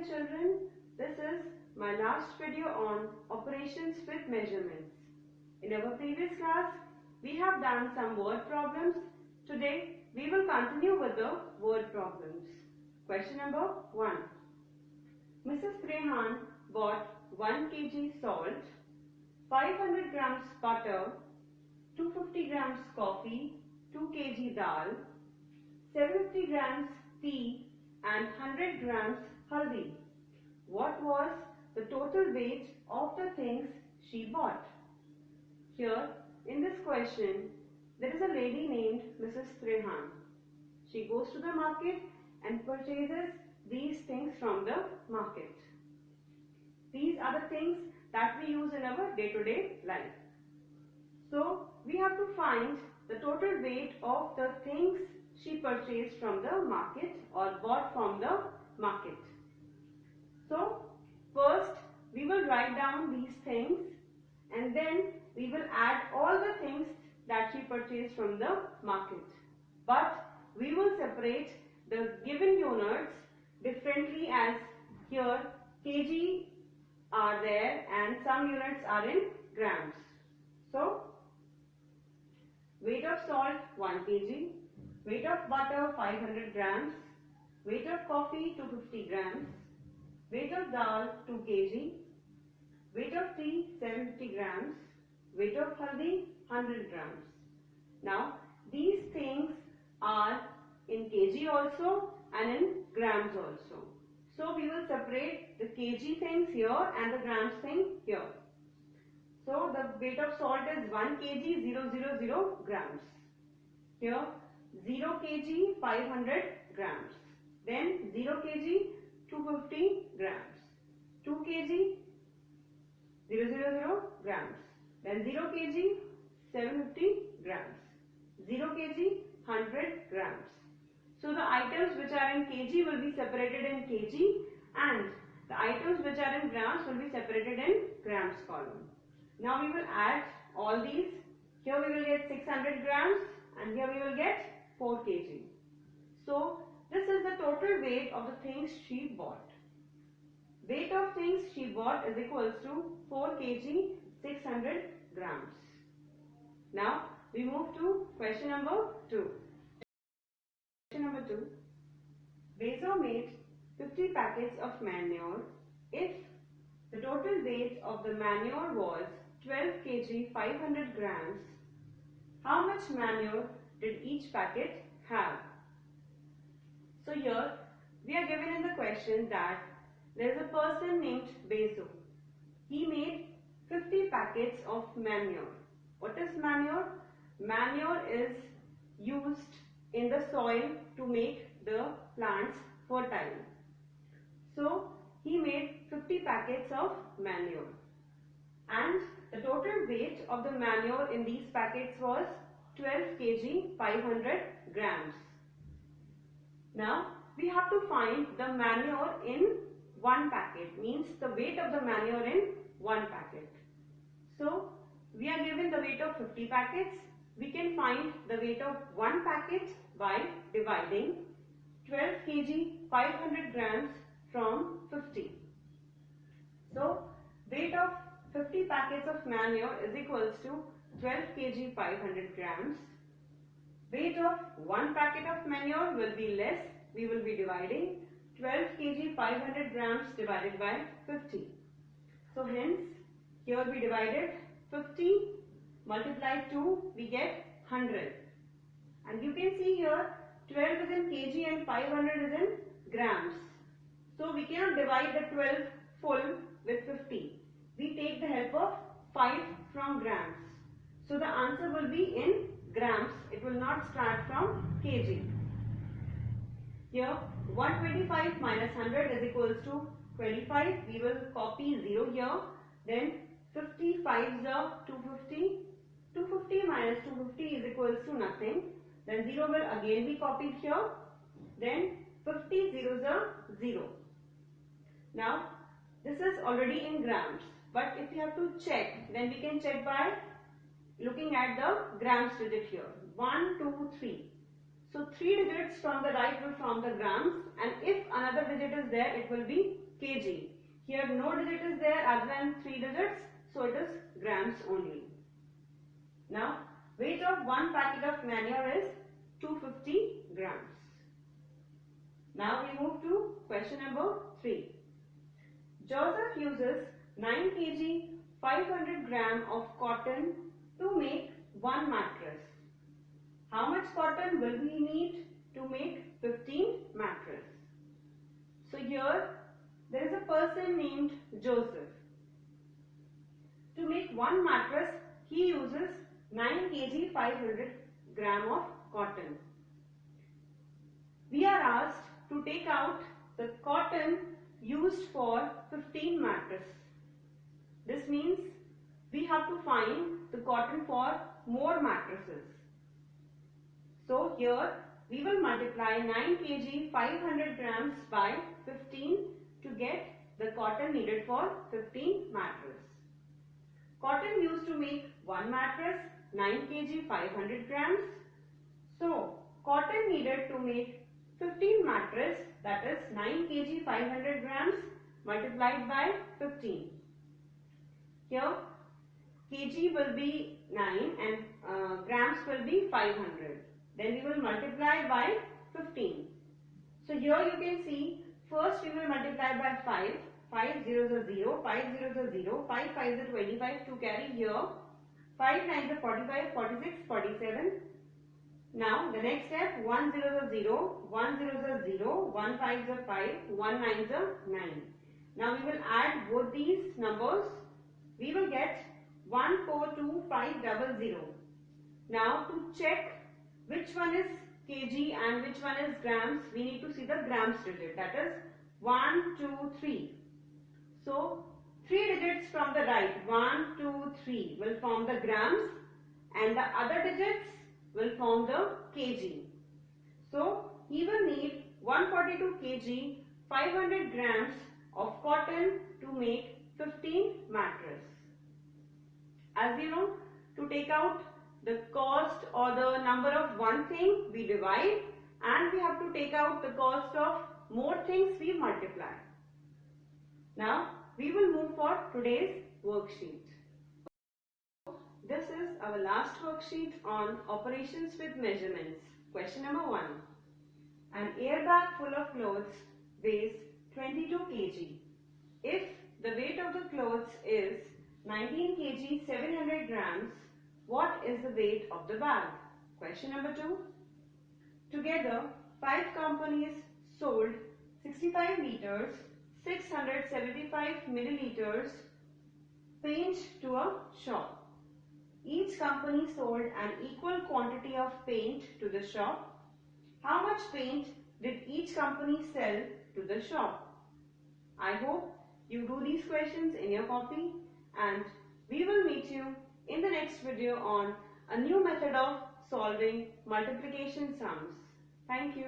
dear children, this is my last video on operations with measurements. In our previous class, we have done some word problems. Today, we will continue with the word problems. Question number 1. Mrs. Trehan bought 1 kg salt, 500 grams butter, 250 grams coffee, 2 kg dal, 750 grams tea and 100 grams haldi. What was the total weight of the things she bought? Here in this question, there is a lady named Mrs. Trehan. She goes to the market and purchases these things from the market. These are the things that we use in our day-to-day life. So we have to find the total weight of the things she purchased from the market or bought from the market. So first we will write down these things and then we will add all the things that she purchased from the market. But we will separate the given units differently, as here kg are there and some units are in grams. So weight of salt 1 kg, weight of butter 500 grams, weight of coffee 250 grams, weight of dal 2 kg, weight of tea 750 grams, weight of haldi 100 grams. Now these things are in kg also and in grams also. So we will separate the kg things here and the grams thing here. So the weight of salt is 1 kg 000 grams. Here 0 kg 500 grams. Then 0 kg 250 grams. 2 kg 000 grams. Then 0 kg 750 grams. 0 kg 100 grams. So the items which are in kg will be separated in kg and the items which are in grams will be separated in grams column. Now we will add all these. Here we will get 600 grams and here we will get 4 kg. So this is the total weight of the things she bought. Weight of things she bought is equals to 4 kg 600 grams. Now we move to question number 2. Question number 2. Bezo made 50 packets of manure. If the total weight of the manure was 12 kg 500 grams, how much manure did each packet have? So here we are given in the question that there is a person named Bezo. He made 50 packets of manure. What is manure? Manure is used in the soil to make the plants fertile. So he made 50 packets of manure and the total weight of the manure in these packets was 12 kg 500 grams. Now we have to find the manure in one packet, means the weight of the manure in one packet. So we are given the weight of 50 packets. We can find the weight of one packet by dividing 12 kg 500 grams from 50. So weight of 50 packets of manure is equals to 12 kg 500 grams. Weight of one packet of manure will be less. We will be dividing 12 kg 500 grams divided by 50. So hence here we divided 50 multiplied 2, we get 100. And you can see here 12 is in kg and 500 is in grams. So we cannot divide the 12 full with 50. We take the help of 5 from grams. So the answer will be in grams. It will not start from kg. Here 125 minus 100 is equals to 25. We will copy 0 here. Then 50 5s are 250. 250 minus 250 is equals to nothing. Then 0 will again be copied here. Then 50 zeros are 0. Now this is already in grams. But if you have to check, then we can check by looking at the grams digit here. 1, 2, 3. So 3 digits from the right will form the grams, and if another digit is there, it will be kg. Here no digit is there other than 3 digits, so it is grams only. Now weight of one packet of manure is 250 grams. Now we move to question number 3. Joseph uses 9 kg 500 gram of cotton to make one mattress. How much cotton will we need to make 15 mattress? So here there is a person named Joseph. To make one mattress, he uses 9 kg 500 gram of cotton. We are asked to take out the cotton used for 15 mattress. This means we have to find the cotton for more mattresses. So here we will multiply 9 kg 500 grams by 15 to get the cotton needed for 15 mattress. Cotton used to make one mattress 9 kg 500 grams. So cotton needed to make 15 mattress, that is 9 kg 500 grams multiplied by 15. Here kg will be 9 and grams will be 500. Then we will multiply by 15. So here you can see, first we will multiply by 5. 5 zeros are 0, 5 zeros are 0, 5 5s are 25 to carry here. 5 9s are 45, 46, 47. Now the next step, 1 zeros are 0, 1 zeros are 0, 1 5s are 5, 1 9s are 9. Now we will add both these numbers. We will get 142,500. Now to check which one is kg and which one is grams, we need to see the grams digit, that is 1, 2, 3. So 3 digits from the right, 1, 2, 3 will form the grams and the other digits will form the kg. So he will need 142 kg 500 grams of cotton to make 15 mattress. As you know, to take out the cost or the number of one thing, we divide, and we have to take out the cost of more things, we multiply. Now we will move for today's worksheet. This is our last worksheet on operations with measurements. Question number 1. An airbag full of clothes weighs 22 kg. If the weight of the clothes is 19 kg 700 grams, what is the weight of the bag? Question number 2. Together, 5 companies sold 65 liters 675 milliliters paint to a shop. Each company sold an equal quantity of paint to the shop. How much paint did each company sell to the shop? I hope you do these questions in your copy, and we will meet you in the next video on a new method of solving multiplication sums. Thank you.